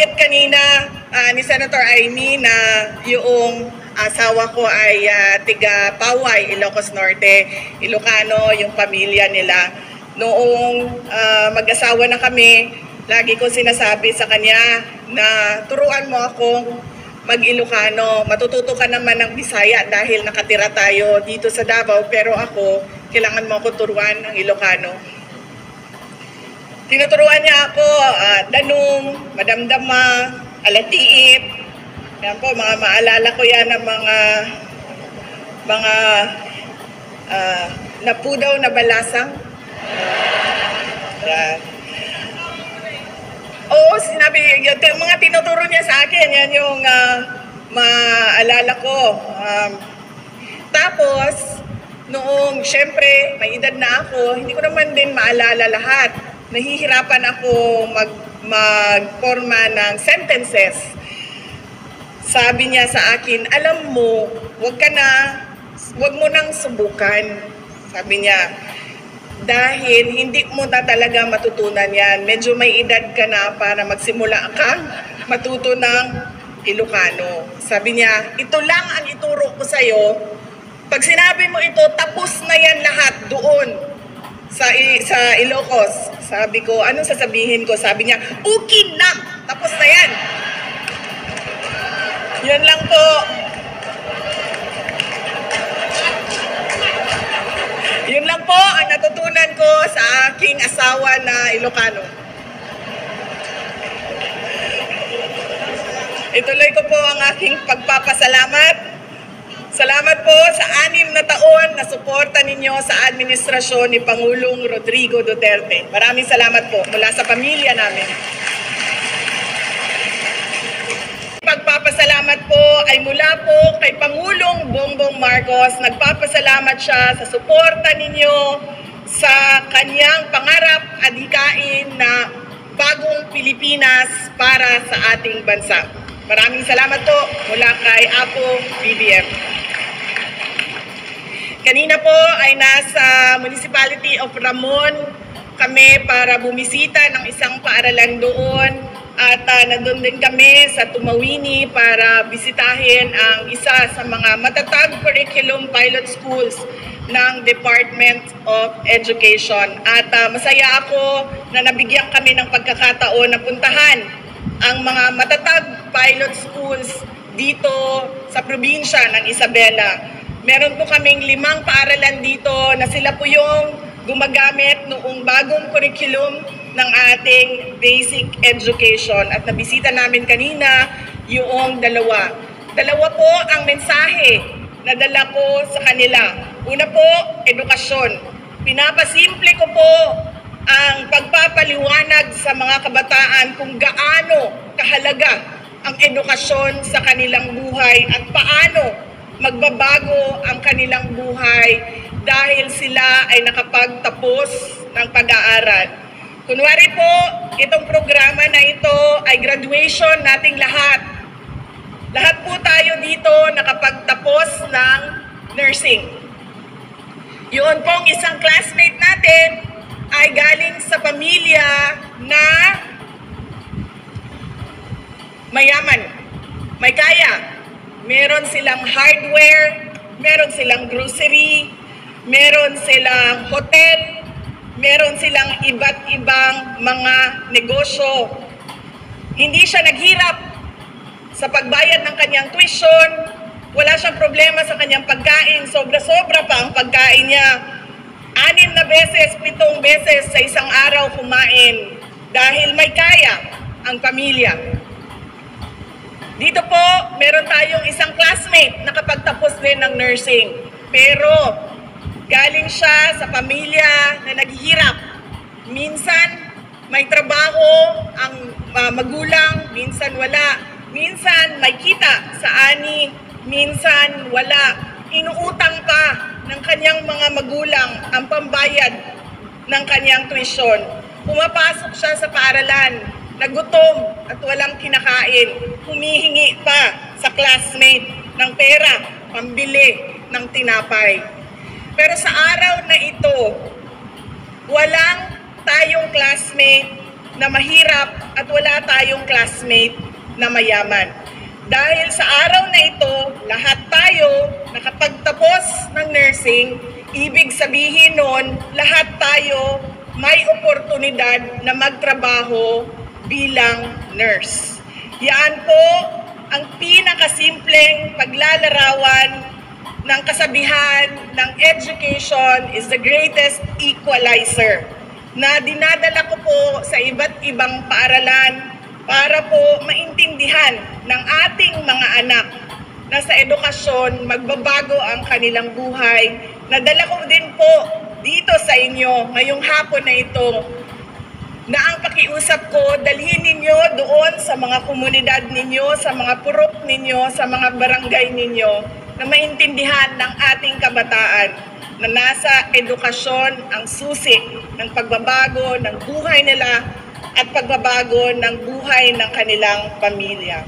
nabanggit kanina ni Senator Amy na yung asawa ko ay tiga Paway, Ilocos Norte, Ilocano, yung pamilya nila. Noong mag-asawa na kami, lagi ko sinasabi sa kanya na turuan mo akong mag-Ilocano. Matututo ka naman ng Bisaya dahil nakatira tayo dito sa Davao, pero ako, kailangan mo ako turuan ng Ilocano. Tinuturuan niya ako, danong, madamdama, alatiit. Yan po, mga maalala ko yan ng mga napudaw na balasang. Oo, sinabi, yung mga tinuturo niya sa akin, yan yung maalala ko. Tapos, noong, syempre, may edad na ako, hindi ko naman din maalala lahat. Nahihirapan ako magporma ng sentences. Sabi niya sa akin, alam mo, wag mo nang subukan. Sabi niya, dahil hindi mo na talaga matutunan yan. Medyo may edad ka na para magsimula kang matuto ng Ilocano. Sabi niya, ito lang ang ituro ko sa'yo. Pag sinabi mo ito, tapos na yan lahat doon sa Ilocos. Sabi ko, anong sasabihin ko? Sabi niya, okay na! Tapos na yan. Yan lang po. Yun lang po ang natutunan ko sa aking asawa na Ilocano. Ituloy ko po ang aking pagpapasalamat. Salamat po sa 6 na taon na suporta ninyo sa administrasyon ni Pangulong Rodrigo Duterte. Maraming salamat po mula sa pamilya namin. Pagpapasalamat po ay mula po kay Pangulong Bongbong Marcos. Nagpapasalamat siya sa suporta ninyo sa kanyang pangarap at hikain na bagong Pilipinas para sa ating bansa. Maraming salamat po mula kay Apo BBM. Kanina po ay nasa Municipality of Ramon kami para bumisita ng isang paaralan doon at nandun din kami sa Tumawini para bisitahin ang isa sa mga matatag curriculum pilot schools ng Department of Education. At masaya ako na nabigyan kami ng pagkakataon na puntahan ang mga matatag pilot schools dito sa probinsya ng Isabela. Meron po kaming 5 paaralan dito na sila po yung gumagamit noong bagong curriculum ng ating basic education. At nabisita namin kanina yung dalawa. Dalawa po ang mensahe na dala ko sa kanila. Una po, edukasyon. Pinapasimple ko po ang pagpapaliwanag sa mga kabataan kung gaano kahalaga ang edukasyon sa kanilang buhay at paano magbabago ang kanilang buhay dahil sila ay nakapagtapos ng pag-aaral. Kunwari po, itong programa na ito ay graduation nating lahat. Lahat po tayo dito nakapagtapos ng nursing. Yun pong isang classmate natin ay galing sa pamilya na mayaman, may kaya. Meron silang hardware, meron silang grocery, meron silang hotel, meron silang iba't ibang mga negosyo. Hindi siya naghirap sa pagbayad ng kanyang tuition, wala siyang problema sa kanyang pagkain, sobra-sobra pa ang pagkain niya. 6 na beses, 7 beses sa isang araw kumain dahil may kaya ang pamilya. Dito po, meron tayong isang classmate na nakapagtapos din ng nursing. Pero galing siya sa pamilya na naghihirap. Minsan may trabaho ang magulang, minsan wala. Minsan may kita sa ani, minsan wala. Inuutang pa ng kanyang mga magulang ang pambayad ng kanyang tuition. Pumapasok siya sa paaralan, nagutom at walang kinakain, humihingi pa sa classmate ng pera, pambili ng tinapay. Pero sa araw na ito, walang tayong classmate na mahirap at wala tayong classmate na mayaman. Dahil sa araw na ito, lahat tayo nakapagtapos ng nursing, ibig sabihin nun, lahat tayo may oportunidad na magtrabaho bilang nurse. Yan po ang pinakasimpleng paglalarawan ng kasabihan ng education is the greatest equalizer na dinadala ko po sa iba't ibang paaralan para po maintindihan ng ating mga anak na sa edukasyon magbabago ang kanilang buhay. Nadala ko din po dito sa inyo ngayong hapon na ito na ang pakiusap ko, dalhin ninyo doon sa mga komunidad ninyo, sa mga purok ninyo, sa mga barangay ninyo, na maintindihan ng ating kabataan na nasa edukasyon ang susi ng pagbabago ng buhay nila at pagbabago ng buhay ng kanilang pamilya.